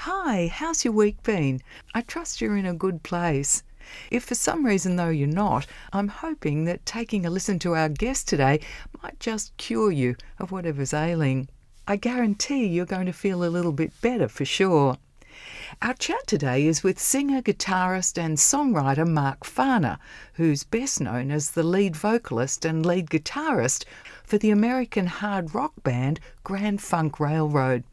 Hi, how's your week been? I trust you're in a good place. If for some reason, though, you're not, I'm hoping that taking a listen to our guest today might just cure you of whatever's ailing. I guarantee you're going to feel a little bit better for sure. Our chat today is with singer, guitarist and songwriter Mark Farner, who's best known as the lead vocalist and lead guitarist for the American hard rock band Grand Funk Railroad.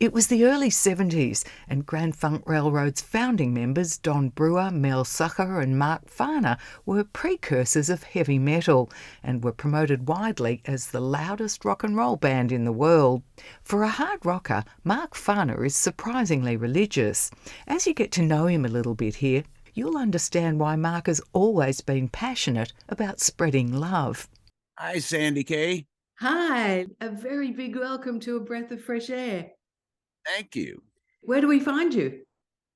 It was the early 70s, and Grand Funk Railroad's founding members Don Brewer, Mel Schacher and Mark Farner were precursors of heavy metal and were promoted widely as the loudest rock and roll band in the world. For a hard rocker, Mark Farner is surprisingly religious. As you get to know him a little bit here, you'll understand why Mark has always been passionate about spreading love. Hi, Sandy Kay. Hi, a very big welcome to A Breath of Fresh Air. Thank you. Where do we find you?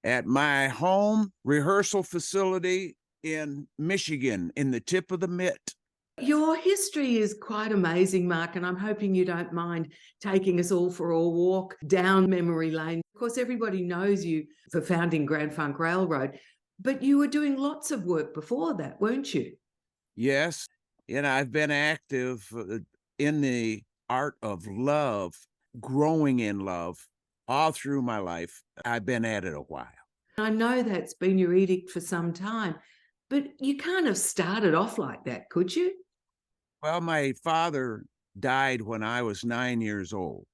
At my home rehearsal facility in Michigan, in the tip of the mitt. Your history is quite amazing, Mark, and I'm hoping you don't mind taking us all for a walk down memory lane. Of course, everybody knows you for founding Grand Funk Railroad, but you were doing lots of work before that, weren't you? Yes, and I've been active in the art of love, growing in love all through my life. I've been at it a while. I know that's been your edict for some time, but you can't have started off like that, could you? Well, my father died when I was 9 years old,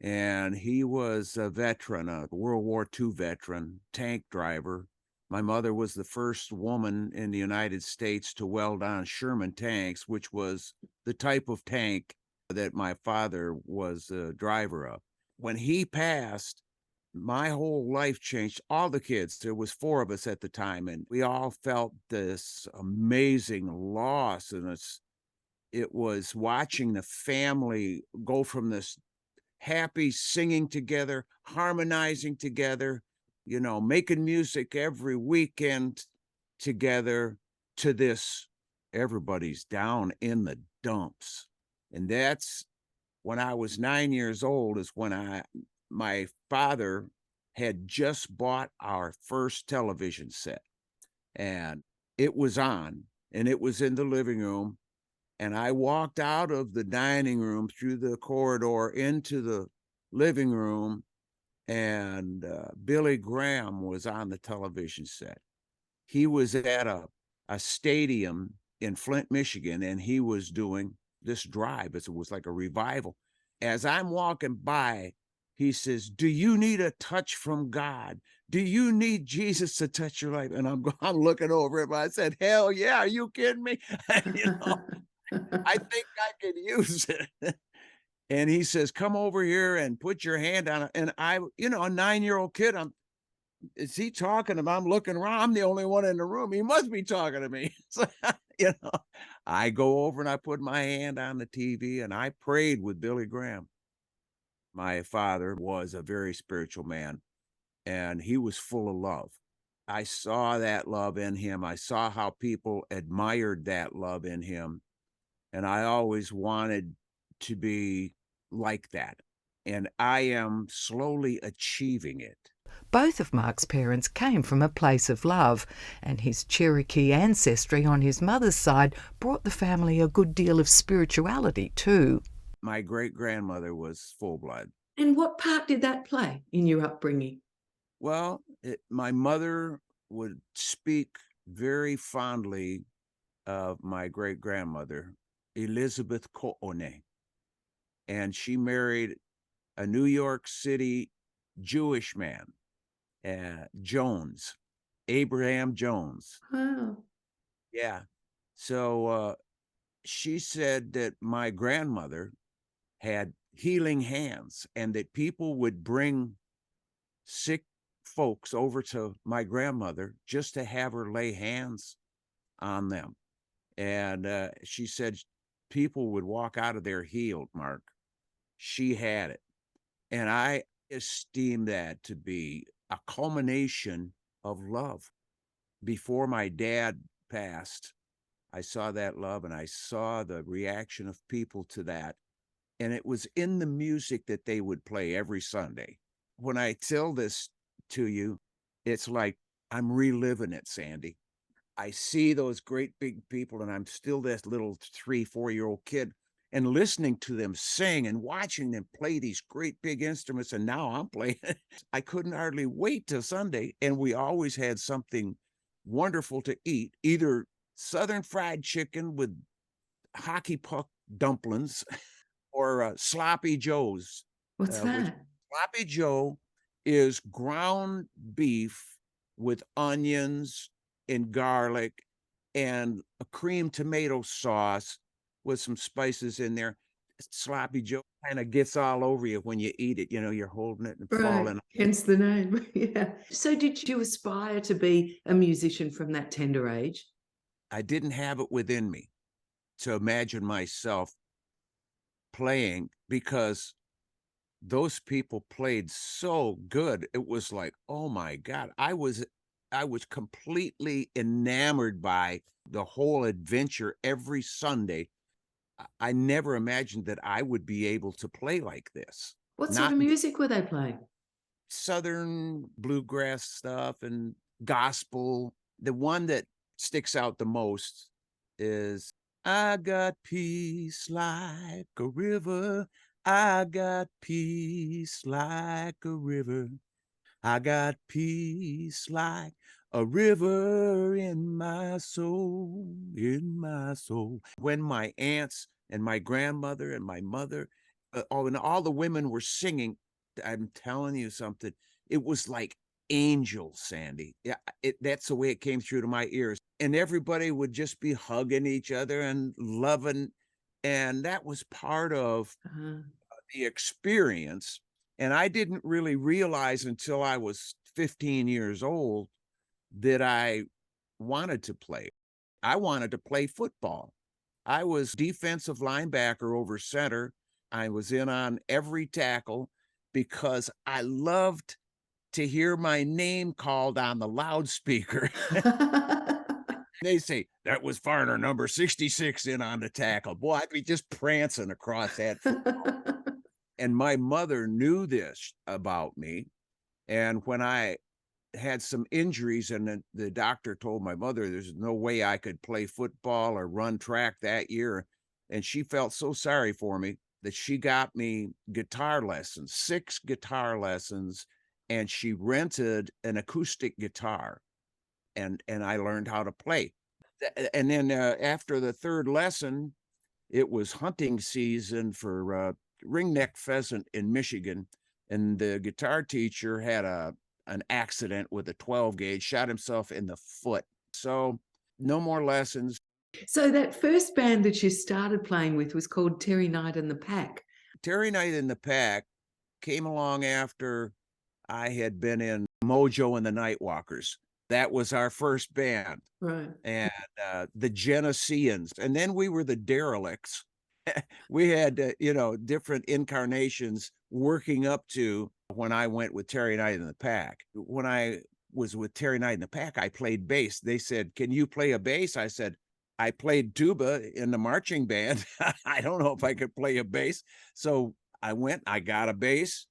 and he was a veteran, a World War II veteran, tank driver. My mother was the first woman in the United States to weld on Sherman tanks, which was the type of tank that my father was a driver of. When he passed, my whole life changed. All the kids, there was four of us at the time, and we all felt this amazing loss. And it was watching the family go from this happy singing together, harmonizing together, making music every weekend together, to this everybody's down in the dumps. And that's when I was 9 years old, is when my father had just bought our first television set, and it was on, and it was in the living room. And I walked out of the dining room through the corridor into the living room, and Billy Graham was on the television set. He was at a stadium in Flint, Michigan, and he was doing this drive. It was like a revival. As I'm walking by, he says, "Do you need a touch from God? Do you need Jesus to touch your life?" And I'm looking over him. I said, "Hell yeah, are you kidding me?" you know, I think I could use it. And he says, "Come over here and put your hand on it." And a 9-year-old kid, is he talking to him? I'm looking around. I'm the only one in the room. He must be talking to me. So, you know, I go over and I put my hand on the TV and I prayed with Billy Graham. My father was a very spiritual man, and he was full of love. I saw that love in him. I saw how people admired that love in him. And I always wanted to be like that. And I am slowly achieving it. Both of Mark's parents came from a place of love, and his Cherokee ancestry on his mother's side brought the family a good deal of spirituality too. My great grandmother was full blood. And what part did that play in your upbringing? Well, my mother would speak very fondly of my great grandmother, Elizabeth Koone, and she married a New York City Jewish man, Jones, Abraham Jones. Wow. Yeah. So she said that my grandmother had healing hands, and that people would bring sick folks over to my grandmother just to have her lay hands on them. And she said people would walk out of there healed, Mark. She had it. And I esteem that to be a culmination of love. Before my dad passed, I saw that love and I saw the reaction of people to that. And it was in the music that they would play every Sunday. When I tell this to you, it's like I'm reliving it, Sandy. I see those great big people, and I'm still this little 3, 4-year-old kid, and listening to them sing and watching them play these great big instruments. And now I'm playing. I couldn't hardly wait till Sunday. And we always had something wonderful to eat, either Southern fried chicken with hockey puck dumplings or sloppy joes, What's which that? sloppy joe is ground beef with onions and garlic and a cream tomato sauce with some spices in there. Sloppy joe kind of gets all over you when you eat it. You're holding it and Right, falling. hence the name. Yeah. So did you aspire to be a musician from that tender age? I didn't have it within me to imagine myself playing, because those people played so good. It was like, oh my God, I was completely enamored by the whole adventure every Sunday. I never imagined that I would be able to play like this. What sort Not of music were they playing? Southern bluegrass stuff and gospel. The one that sticks out the most is I got peace like a river. I got peace like a river. I got peace like a river in my soul, in my soul. When my aunts and my grandmother and my mother, and all the women were singing, I'm telling you something, it was like angels, Sandy. Yeah, that's the way it came through to my ears. And everybody would just be hugging each other and loving. And that was part of Uh, the experience. And I didn't really realize until I was 15 years old that I wanted to play. I wanted to play football. I was defensive linebacker over center. I was in on every tackle because I loved to hear my name called on the loudspeaker. They say, that was Farner, number 66, in on the tackle. Boy, I'd be just prancing across that. And my mother knew this about me. And when I had some injuries, and the doctor told my mother there's no way I could play football or run track that year, and she felt so sorry for me that she got me guitar lessons, 6 guitar lessons, and she rented an acoustic guitar, and I learned how to play. And then after the 3rd lesson, it was hunting season for ringneck pheasant in Michigan, and the guitar teacher had an accident with a 12 gauge, shot himself in the foot. So no more lessons. So that first band that you started playing with was called Terry Knight and the Pack. Terry Knight and the Pack came along after I had been in Mojo and the Nightwalkers. That was our first band. Right. And the Geneseans. And then we were the Derelicts. We had, different incarnations working up to when I went with Terry Knight and the Pack. When I was with Terry Knight and the Pack, I played bass. They said, can you play a bass? I said, I played tuba in the marching band. I don't know if I could play a bass. So I went, I got a bass.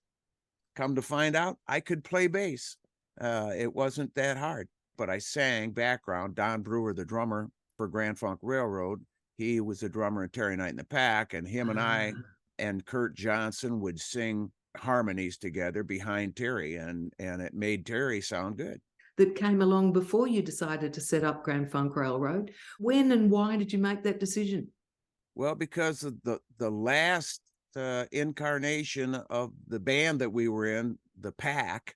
Come to find out, I could play bass. It wasn't that hard, but I sang background. Don Brewer, the drummer for Grand Funk Railroad, he was a drummer in Terry Knight and the Pack, and him and I and Kurt Johnson would sing harmonies together behind Terry, and it made Terry sound good. That came along before you decided to set up Grand Funk Railroad. When and why did you make that decision? Well, because of the last incarnation of the band that we were in, the Pack,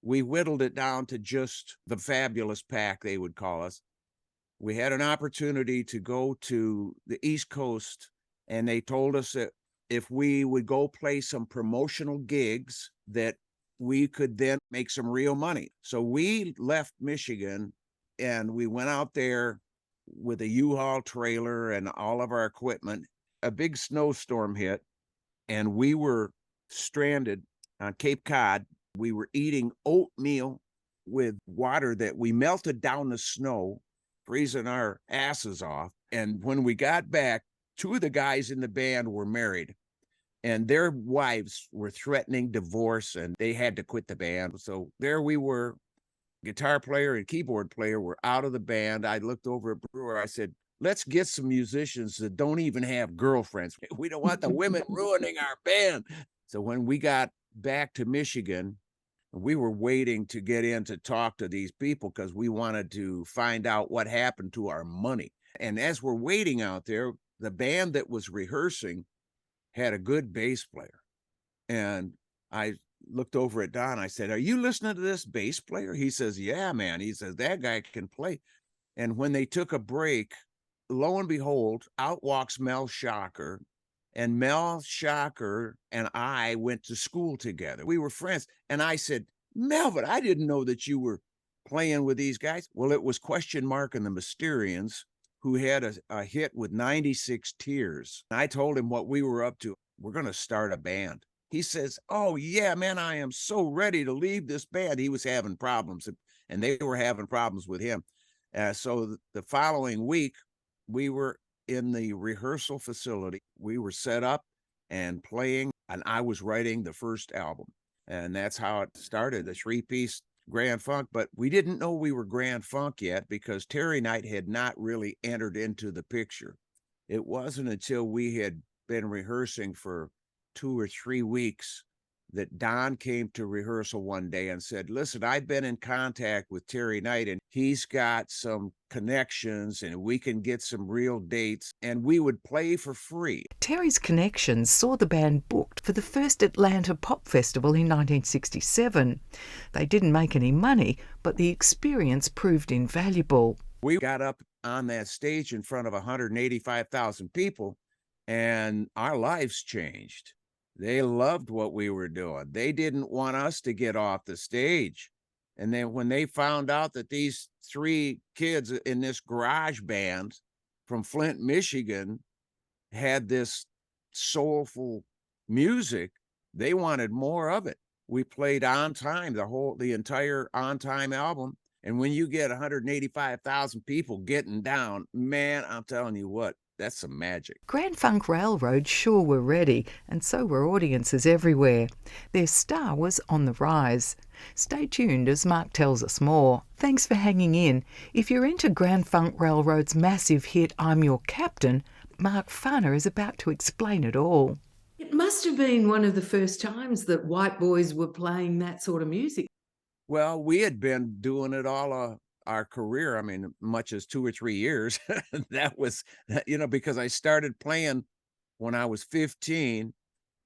we whittled it down to just the Fabulous Pack, they would call us. We had an opportunity to go to the East Coast, and they told us that if we would go play some promotional gigs, that we could then make some real money. So we left Michigan and we went out there with a U-Haul trailer and all of our equipment. A big snowstorm hit, and we were stranded on Cape Cod. We were eating oatmeal with water that we melted down the snow, freezing our asses off. And when we got back, 2 of the guys in the band were married. and their wives were threatening divorce and they had to quit the band. So there we were, guitar player and keyboard player were out of the band. I looked over at Brewer. I said, let's get some musicians that don't even have girlfriends. We don't want the women ruining our band. So when we got back to Michigan, we were waiting to get in to talk to these people because we wanted to find out what happened to our money. And as we're waiting out there, the band that was rehearsing had a good bass player. And I looked over at Don. I said, are you listening to this bass player? He says, yeah, man. He says, that guy can play. And when they took a break, lo and behold, out walks Mel Schacher. And Mel Schacher and I went to school together. We were friends. And I said, Melvin, I didn't know that you were playing with these guys. Well, it was Question Mark and the Mysterians, who had a hit with 96 Tears. I told him what we were up to. We're going to start a band. He says, oh, yeah, man, I am so ready to leave this band. He was having problems, and they were having problems with him. So the following week, we were in the rehearsal facility. We were set up and playing, and I was writing the first album. And that's how it started, the three-piece Grand Funk. But we didn't know we were Grand Funk yet because Terry Knight had not really entered into the picture. It wasn't until we had been rehearsing for 2 or 3 weeks that Don came to rehearsal one day and said, listen, I've been in contact with Terry Knight and he's got some connections and we can get some real dates and we would play for free. Terry's connections saw the band booked for the first Atlanta Pop Festival in 1967. They didn't make any money, but the experience proved invaluable. We got up on that stage in front of 185,000 people and our lives changed. They loved what we were doing. They didn't want us to get off the stage. And then when they found out that these 3 kids in this garage band from Flint, Michigan, had this soulful music, they wanted more of it. We played On Time, the entire On Time album. And when you get 185,000 people getting down, man, I'm telling you what, that's some magic. Grand Funk Railroad sure were ready, and so were audiences everywhere. Their star was on the rise. Stay tuned as Mark tells us more. Thanks for hanging in. If you're into Grand Funk Railroad's massive hit I'm Your Captain, Mark Farner is about to explain it all. It must have been one of the first times that white boys were playing that sort of music. Well, we had been doing it all our career. I mean, much as 2 or 3 years. That was, because I started playing when I was 15,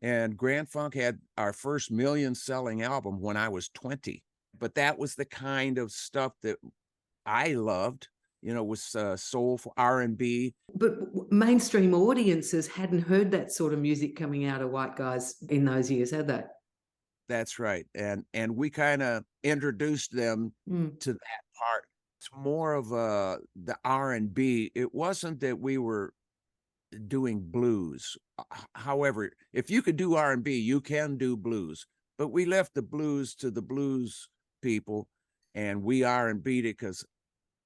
and Grand Funk had our first million-selling album when I was 20. But that was the kind of stuff that I loved. Was soulful R&B. But mainstream audiences hadn't heard that sort of music coming out of white guys in those years, had they? That's right. And we kind of introduced them to that part. It's more of the R&B. It wasn't that we were doing blues. However, if you could do R&B, you can do blues. But we left the blues to the blues people, and we R&B'd it because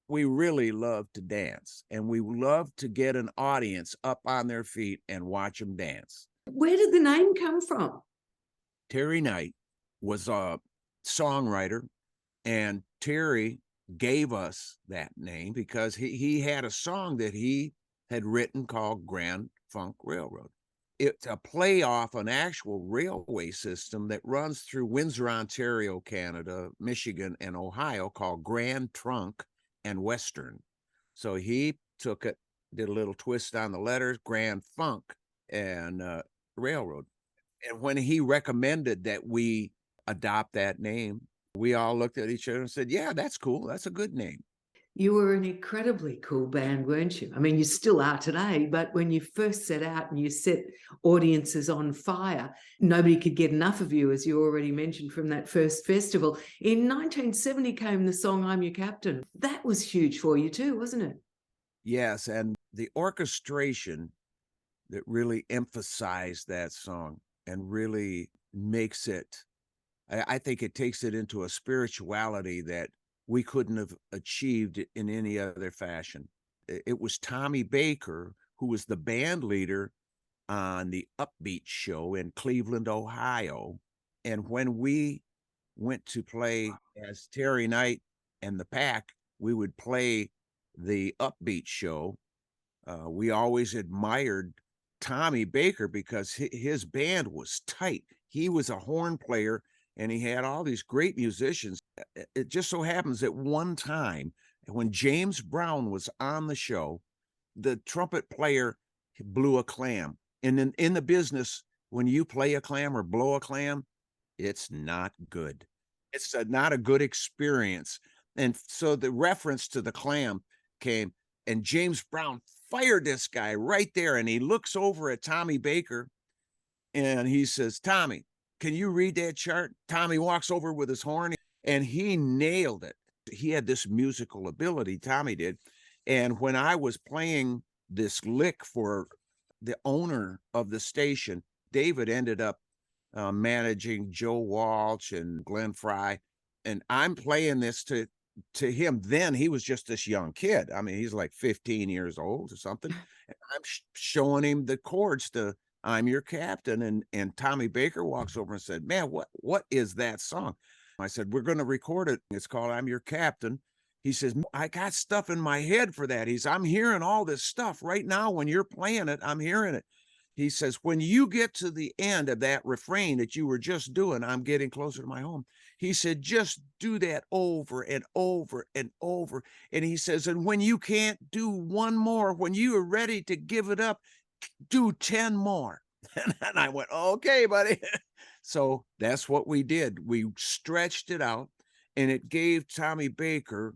we really love to dance, and we love to get an audience up on their feet and watch them dance. Where did the name come from? Terry Knight was a songwriter, and Terry gave us that name because he had a song that he had written called Grand Funk Railroad. It's a play off an actual railway system that runs through Windsor, Ontario, Canada, Michigan, and Ohio called Grand Trunk and Western. So he took it, did a little twist on the letters, Grand Funk and Railroad. And when he recommended that we adopt that name, we all looked at each other and said, yeah, that's cool. That's a good name. You were an incredibly cool band, weren't you? I mean, you still are today, but when you first set out and you set audiences on fire, nobody could get enough of you, as you already mentioned, from that first festival. In 1970 came the song I'm Your Captain. That was huge for you too, wasn't it? Yes, and the orchestration that really emphasized that song and really makes it, I think it takes it into a spirituality that we couldn't have achieved in any other fashion. It was Tommy Baker, who was the band leader on the Upbeat show in Cleveland, Ohio. And when we went to play as Terry Knight and the Pack, we would play the Upbeat show. We always admired Tommy Baker because his band was tight. He was a horn player and he had all these great musicians. It just so happens that one time when James Brown was on the show, the trumpet player blew a clam. And in the business, when you play a clam or blow a clam, it's not good. It's not a good experience. And so the reference to the clam came, and James Brown fired this guy right there. And he looks over at Tommy Baker and he says, Tommy, can you read that chart? Tommy walks over with his horn and he nailed it. He had this musical ability, Tommy did. And when I was playing this lick for the owner of the station, David ended up managing Joe Walsh and Glenn Fry. And I'm playing this to him. Then he was just this young kid. I mean, he's like 15 years old or something. And I'm showing him the chords to I'm Your Captain. And Tommy Baker walks over and said, man, what is that song? I said, we're going to record it. It's called I'm Your Captain. He says, I got stuff in my head for that. I'm hearing all this stuff right now. When you're playing it, I'm hearing it. He says, when you get to the end of that refrain that you were just doing, I'm getting closer to my home. He said, just do that over and over and over. And he says, and when you can't do one more, when you are ready to give it up, do 10 more. And I went, okay, buddy. So that's what we did. We stretched it out, and it gave Tommy Baker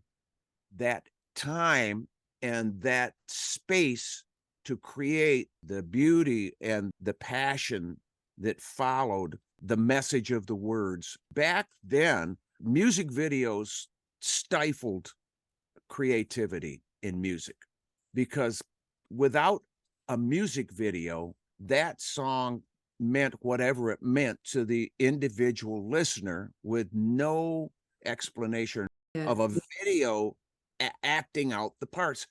that time and that space to create the beauty and the passion that followed the message of the words. Back then, music videos stifled creativity in music because without a music video, that song meant whatever it meant to the individual listener with no explanation of a video acting out the parts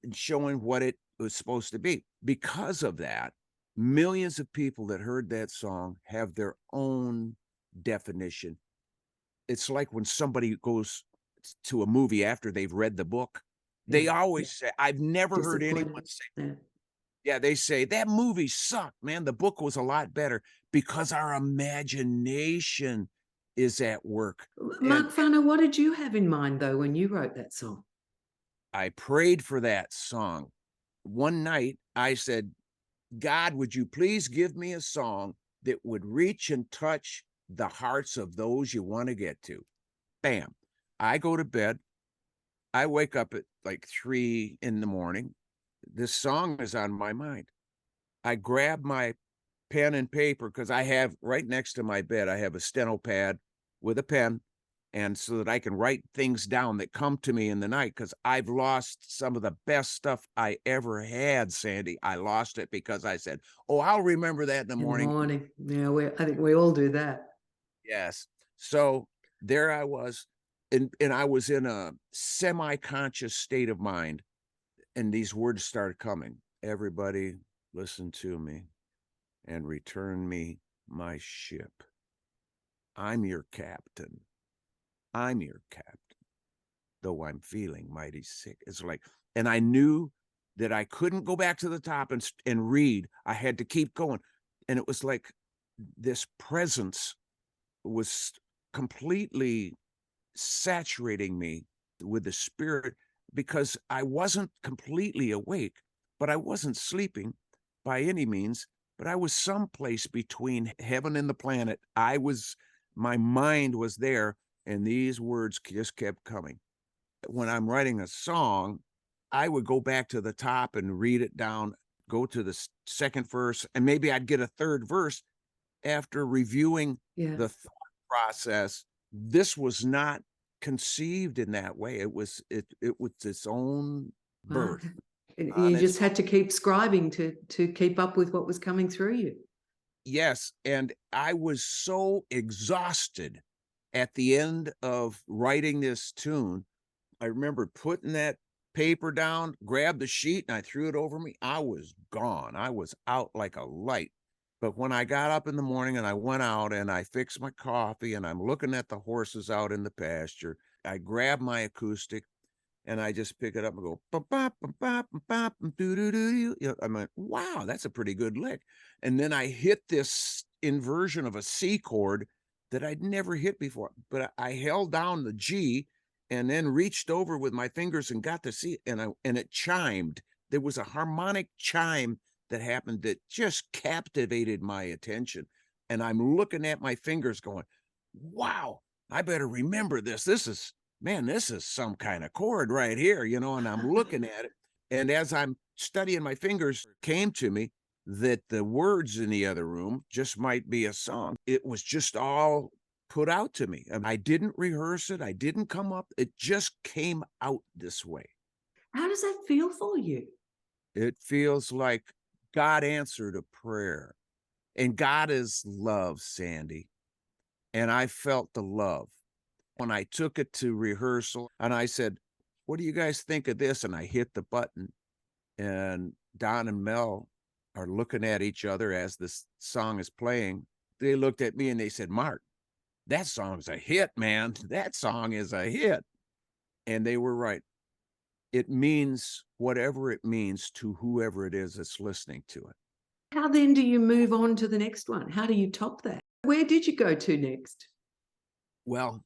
and showing what it was supposed to be. Because of that, millions of people that heard that song have their own definition. It's like when somebody goes to a movie after they've read the book, they always say, I've never heard anyone say, yeah, they say that movie sucked, man. The book was a lot better because our imagination is at work. Mark Farner, what did you have in mind, though, when you wrote that song? I prayed for that song. One night I said, God, would you please give me a song that would reach and touch the hearts of those you want to get to? Bam. I go to bed. I wake up at like 3 a.m. This song is on my mind. I grab my pen and paper because I have right next to my bed, I have a steno pad with a pen. And so that I can write things down that come to me in the night, because I've lost some of the best stuff I ever had, Sandy. I lost it because I said, oh, I'll remember that in the morning. Yeah, I think we all do that. Yes. So there I was, and I was in a semi-conscious state of mind, and these words started coming. Everybody listen to me and return me my ship. I'm your captain. I'm your captain, though I'm feeling mighty sick. It's like, and I knew that I couldn't go back to the top and read. I had to keep going. And it was like this presence was completely saturating me with the spirit, because I wasn't completely awake, but I wasn't sleeping by any means, but I was someplace between heaven and the planet. My mind was there. And these words just kept coming. When I'm writing a song, I would go back to the top and read it down, go to the second verse, and maybe I'd get a third verse after reviewing the thought process. This was not conceived in that way. It was its own birth. You just had to keep scribing to keep up with what was coming through you. Yes, and I was so exhausted at the end of writing this tune. I remember putting that paper down, grabbed the sheet, and I threw it over me. I was gone. I was out like a light. But when I got up in the morning and I went out and I fixed my coffee and I'm looking at the horses out in the pasture, I grabbed my acoustic and I just pick it up and go, "Ba, ba, ba, ba, ba, ba, ba, doo, doo, doo, doo." You know, I went, wow, that's a pretty good lick. And then I hit this inversion of a C chord that I'd never hit before. But I held down the G and then reached over with my fingers and got the C, and it chimed. There was a harmonic chime that happened that just captivated my attention. And I'm looking at my fingers going, wow, I better remember this. This is some kind of chord right here, you know, and I'm looking at it. And as I'm studying my fingers, it came to me that the words in the other room just might be a song. It was just all put out to me. And I didn't rehearse it. I didn't come up. It just came out this way. How does that feel for you? It feels like God answered a prayer. And God is love, Sandy. And I felt the love. When I took it to rehearsal and I said, what do you guys think of this? And I hit the button, and Don and Mel are looking at each other as this song is playing. They looked at me and they said, Mark, that song's a hit, man. That song is a hit. And they were right. It means whatever it means to whoever it is that's listening to it. How then do you move on to the next one? How do you top that? Where did you go to next? Well,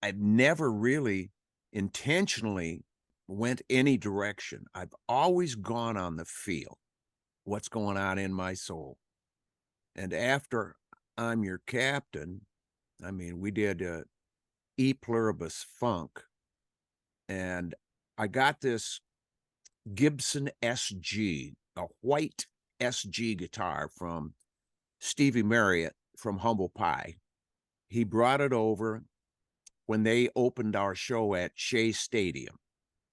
I've never really intentionally went any direction. I've always gone on the feel, what's going on in my soul. And after I'm Your Captain, I mean, we did Pluribus Funk, and I got this Gibson SG, a white SG guitar from Stevie Marriott from Humble Pie. He brought it over when they opened our show at Shea Stadium.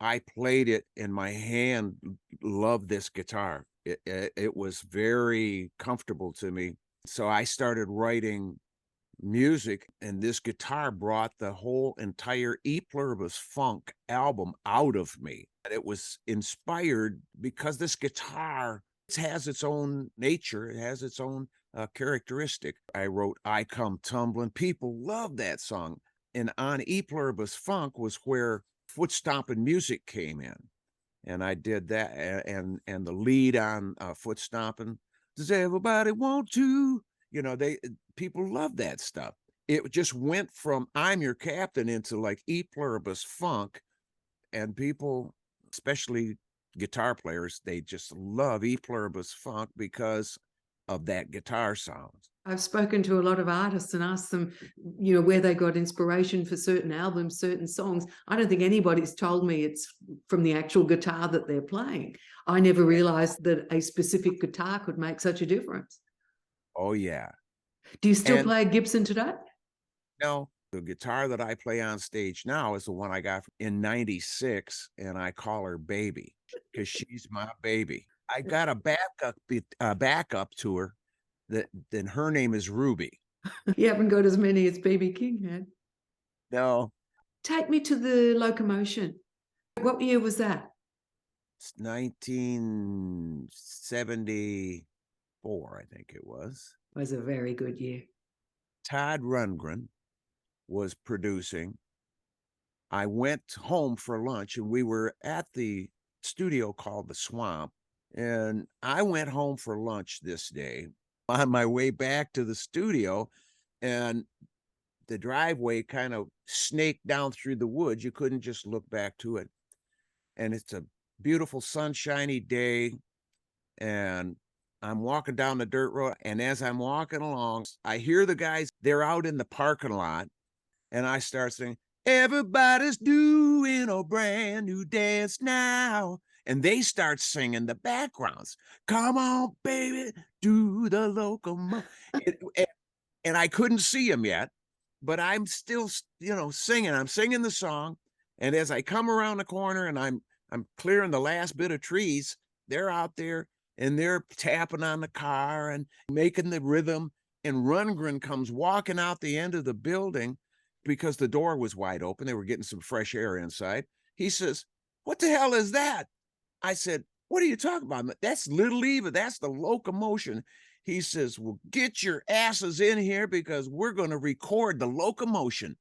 I played it and my hand loved this guitar. It was very comfortable to me. So I started writing music, and this guitar brought the whole entire Pluribus Funk album out of me. It was inspired because this guitar has its own nature. It has its own characteristic. I wrote I Come Tumbling. People love that song. And on Pluribus Funk was where foot stomping music came in. And I did that. And the lead on foot stomping, does everybody want to? You know, people love that stuff. It just went from I'm Your Captain into like Pluribus Funk, and people, especially guitar players, they just love Pluribus Funk because of that guitar sound. I've spoken to a lot of artists and asked them, you know, where they got inspiration for certain albums, certain songs. I don't think anybody's told me it's from the actual guitar that they're playing. I never realized that a specific guitar could make such a difference. Oh, yeah. Do you still play a Gibson today? No, the guitar that I play on stage now is the one I got in '96, and I call her Baby because she's my baby. I got a backup to her then her name is Ruby. You haven't got as many as B.B. King had. No. Take me to the Locomotion. What year was that? It's 1974, I think it was. It was a very good year. Todd Rundgren was producing. I went home for lunch, and we were at the studio called The Swamp, and I went home for lunch this day. On my way back to the studio, and the driveway kind of snaked down through the woods. You couldn't just look back to it. And it's a beautiful sunshiny day, and I'm walking down the dirt road, and as I'm walking along, I hear the guys, they're out in the parking lot, and I start singing, everybody's doing a brand new dance now. And they start singing the backgrounds. Come on, baby, do the locomotion. And I couldn't see them yet, but I'm still, you know, singing. I'm singing the song. And as I come around the corner and I'm clearing the last bit of trees, they're out there and they're tapping on the car and making the rhythm. And Rundgren comes walking out the end of the building because the door was wide open. They were getting some fresh air inside. He says, what the hell is that? I said, what are you talking about? That's Little Eva. That's the Locomotion. He says, well, get your asses in here because we're going to record the Locomotion.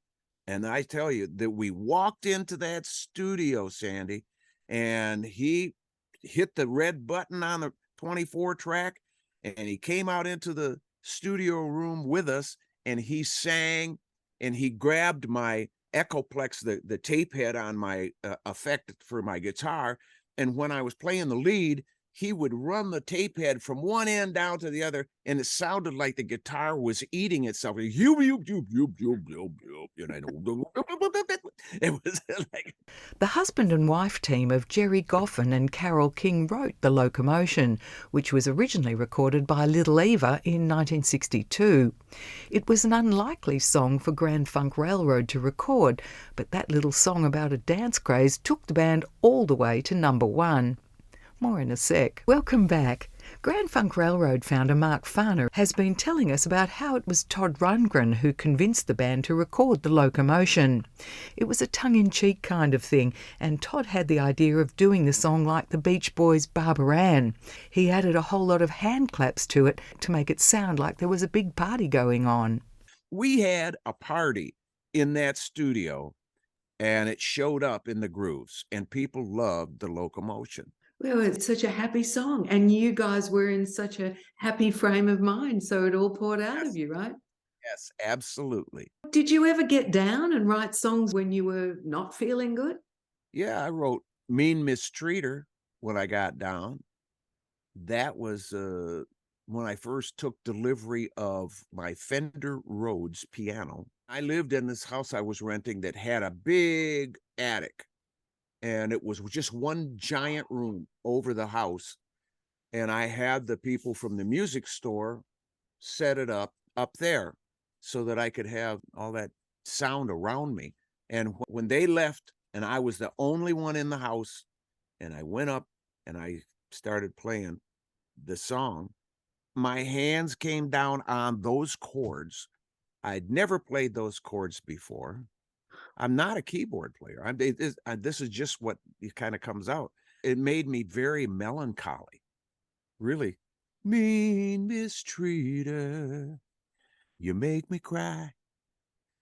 And I tell you that we walked into that studio, Sandy, and he hit the red button on the 24 track, and he came out into the studio room with us, and he sang, and he grabbed my Echoplex, the tape head on my effect for my guitar. And when I was playing the lead, he would run the tape head from one end down to the other, and it sounded like the guitar was eating itself. It was like The husband and wife team of Jerry Goffin and Carole King wrote The Locomotion, which was originally recorded by Little Eva in 1962. It was an unlikely song for Grand Funk Railroad to record, but that little song about a dance craze took the band all the way to #1. More in a sec. Welcome back. Grand Funk Railroad founder Mark Farner has been telling us about how it was Todd Rundgren who convinced the band to record The Locomotion. It was a tongue-in-cheek kind of thing, and Todd had the idea of doing the song like the Beach Boys' Barbara Ann. He added a whole lot of hand claps to it to make it sound like there was a big party going on. we had a party in that studio, and it showed up in the grooves, and people loved The Locomotion. Well, it's such a happy song, and you guys were in such a happy frame of mind, so it all poured out of Yes, you, right? yes, absolutely. Did you ever get down and write songs when you were not feeling good? Yeah, I wrote Mean Mistreater when I got down. That was when I first took delivery of my Fender Rhodes piano. I lived in this house I was renting that had a big attic, and it was just one giant room over the house. And I had the people from the music store set it up there so that I could have all that sound around me. And when they left, and I was the only one in the house, and I went up and I started playing the song, my hands came down on those chords. I'd never played those chords before. I'm not a keyboard player. This is just what it kind of comes out. It made me very melancholy, really. Mean mistreater, you make me cry.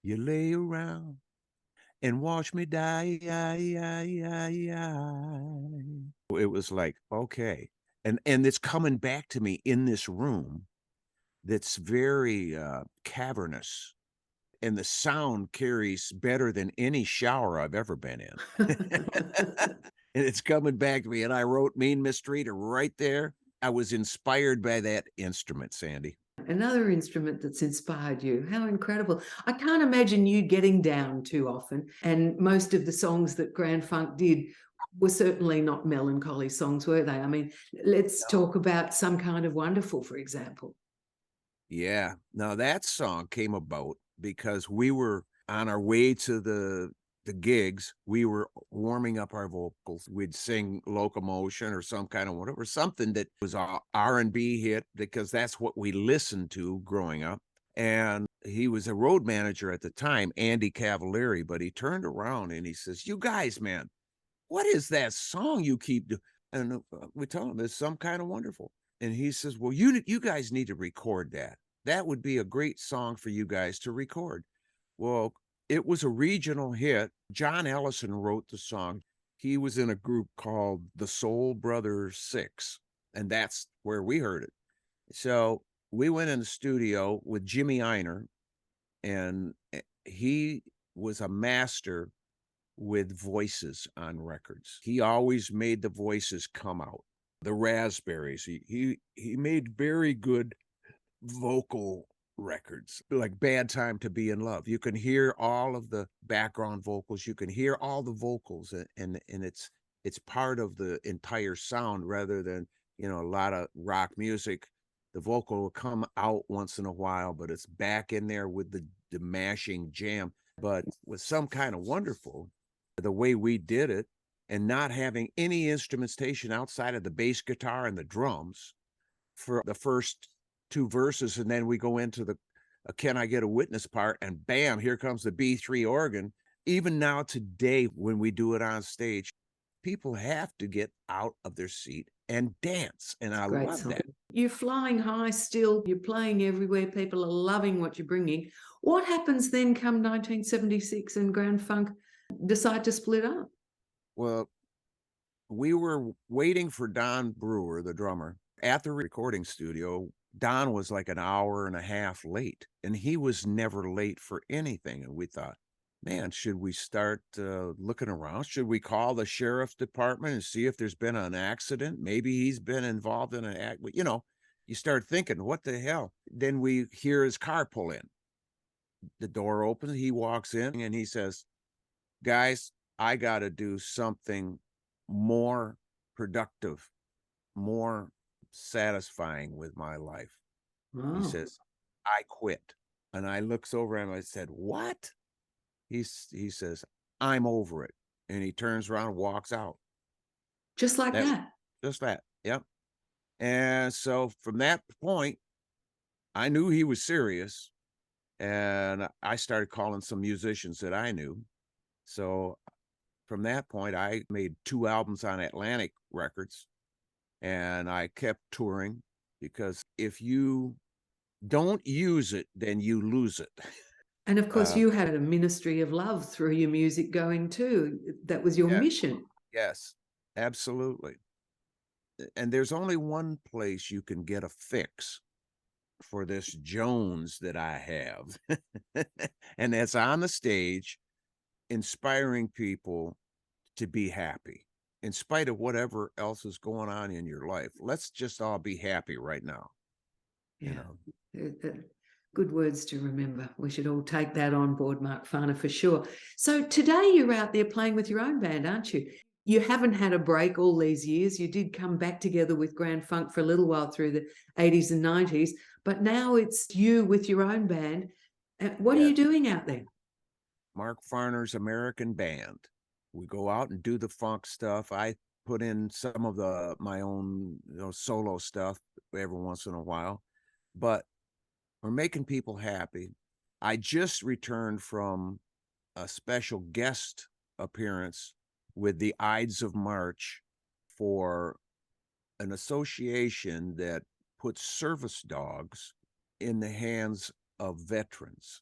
You lay around and watch me die. It was like, okay. And it's coming back to me in this room that's very cavernous, and the sound carries better than any shower I've ever been in. And it's coming back to me, and I wrote Mean Mistreater right there. I was inspired by that instrument, Sandy. Another instrument that's inspired you. How incredible. I can't imagine you getting down too often. And most of the songs that Grand Funk did were certainly not melancholy songs, were they? I mean, let's talk about Some Kind of Wonderful, for example. Yeah. Now that song came about because we were on our way to the gigs. We were warming up our vocals. We'd sing Locomotion or some kind of whatever, something that was a R&B hit, because that's what we listened to growing up. And he was a road manager at the time, Andy Cavalieri, but he turned around and he says, "You guys, man, what is that song you keep doing?" And we told him, "It's Some Kind of Wonderful." And he says, "Well, you guys need to record that. That would be a great song for you guys to record." Well, it was a regional hit. John Ellison wrote the song. He was in a group called the Soul Brothers Six, and that's where we heard it. So we went in the studio with Jimmy Einer, and he was a master with voices on records. He always made the voices come out. The Raspberries, he made very good vocal records, like Bad Time to Be in Love. You can hear all of the background vocals, you can hear all the vocals, and it's part of the entire sound, rather than, you know, a lot of rock music. The vocal will come out once in a while, but it's back in there with the mashing jam. But with Some Kind of Wonderful, the way we did it, and not having any instrumentation outside of the bass guitar and the drums for the first two verses, and then we go into the Can I Get a Witness part, and bam, here comes the B3 organ. Even now today, when we do it on stage, people have to get out of their seat and dance. And I Great love song. that. You're flying high still, you're playing everywhere, people are loving what you're bringing. What happens then come 1976 and Grand Funk decide to split up? Well, we were waiting for Don Brewer, the drummer, at the recording studio. Don was like an hour and a half late, and he was never late for anything. And we thought, man, should we start looking around? Should we call the sheriff's department and see if there's been an accident? Maybe he's been involved in an act. You know, you start thinking, what the hell? Then we hear his car pull in. The door opens, he walks in, and he says, guys, I got to do something more productive, more satisfying with my life. He Wow. says, I quit. And I looks over at him. I said, what? He says, I'm over it. And he turns around and walks out. Just like That's that. just that. Yep. And so from that point, I knew he was serious. And I started calling some musicians that I knew. So from that point, I made 2 albums on Atlantic Records, and I kept touring, because if you don't use it, then you lose it. And of course, Uh, you had a ministry of love through your music going too. That was your yeah, mission. yes, absolutely. And there's only one place you can get a fix for this Jones that I have, and that's on the stage, inspiring people to be happy in spite of whatever else is going on in your life. Let's just all be happy right now. Yeah. You know, Good words to remember. We should all take that on board, Mark Farner, for sure. So today you're out there playing with your own band, aren't you? You haven't had a break all these years. You did come back together with Grand Funk for a little while through the 80s and 90s, but now it's you with your own band. What are yeah, you doing out there? Mark Farner's American Band. We go out and do the funk stuff. I put in some of my own, solo stuff every once in a while, but we're making people happy. I just returned from a special guest appearance with the Ides of March for an association that puts service dogs in the hands of veterans.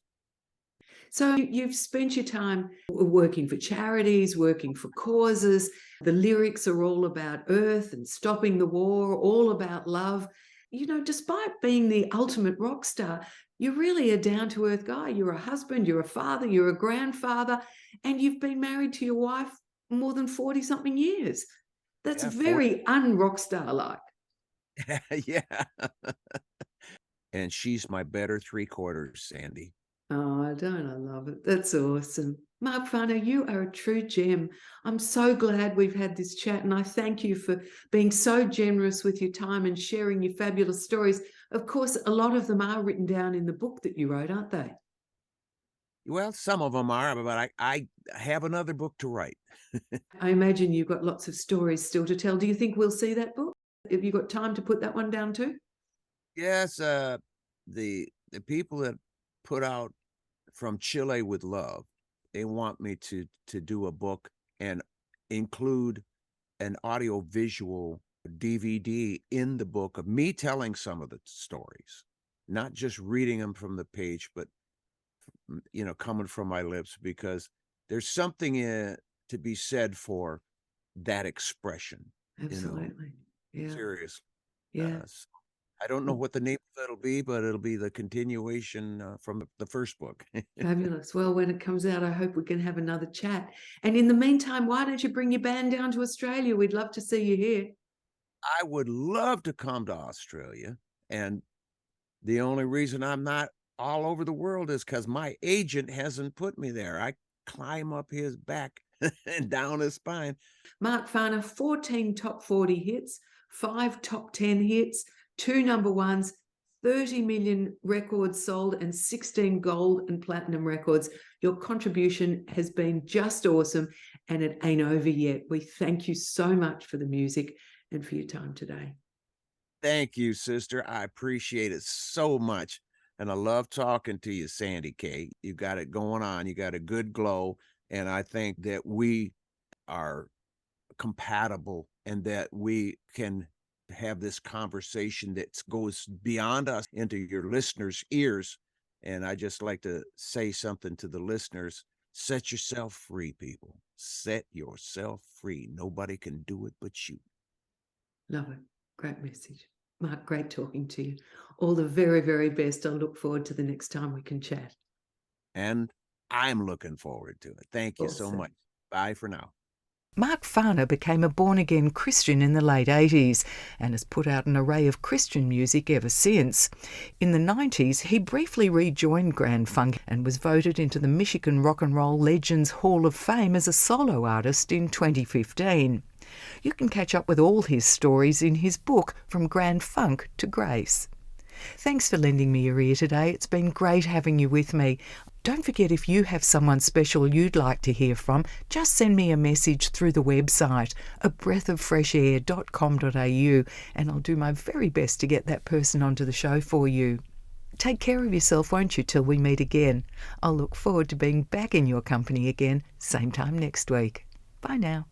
So you've spent your time working for charities, working for causes. The lyrics are all about earth and stopping the war, all about love. You know, despite being the ultimate rock star, you're really a down to earth guy. You're a husband, you're a father, you're a grandfather, and you've been married to your wife more than 40 something years. That's Yeah, 40. very un-rock star like. Yeah. And she's my better 3/4, Sandy. Oh, don't I love it? That's awesome. Mark Farner, you are a true gem. I'm so glad we've had this chat, and I thank you for being so generous with your time and sharing your fabulous stories. Of course, a lot of them are written down in the book that you wrote, aren't they? Well, some of them are, but I have another book to write. I imagine you've got lots of stories still to tell. Do you think we'll see that book? Have you got time to put that one down too? Yes, the people that put out From Chile with Love, they want me to do a book and include an audio visual DVD in the book of me telling some of the stories, not just reading them from the page, but coming from my lips, because there's something to be said for that expression, Absolutely. Yeah. seriously. Yeah. So I don't know what the name of it'll be, but it'll be the continuation from the first book. Fabulous. Well, when it comes out, I hope we can have another chat. And in the meantime, why don't you bring your band down to Australia? We'd love to see you here. I would love to come to Australia, and the only reason I'm not all over the world is because my agent hasn't put me there. I climb up his back and down his spine. Mark Farner, 14 top 40 hits, 5 top 10 hits, 2 number ones, 30 million records sold, and 16 gold and platinum records. Your contribution has been just awesome, and it ain't over yet. We thank you so much for the music and for your time today. Thank you, sister. I appreciate it so much. And I love talking to you, Sandy K. You got it going on. You got a good glow. And I think that we are compatible and that we can have this conversation that goes beyond us into your listeners' ears. And I just like to say something to the listeners. Set yourself free, people. Set yourself free. Nobody can do it but you. Love it. Great message. Mark, great talking to you. All the very, very best. I look forward to the next time we can chat. And I'm looking forward to it. Thank you so Awesome. much. Bye for now. Mark Farner became a born-again Christian in the late 80s and has put out an array of Christian music ever since. In the 90s, he briefly rejoined Grand Funk and was voted into the Michigan Rock and Roll Legends Hall of Fame as a solo artist in 2015. You can catch up with all his stories in his book, From Grand Funk to Grace. Thanks for lending me your ear today. It's been great having you with me. Don't forget, if you have someone special you'd like to hear from, just send me a message through the website, abreathofreshair.com.au, and I'll do my very best to get that person onto the show for you. Take care of yourself, won't you, till we meet again. I'll look forward to being back in your company again, same time next week. Bye now.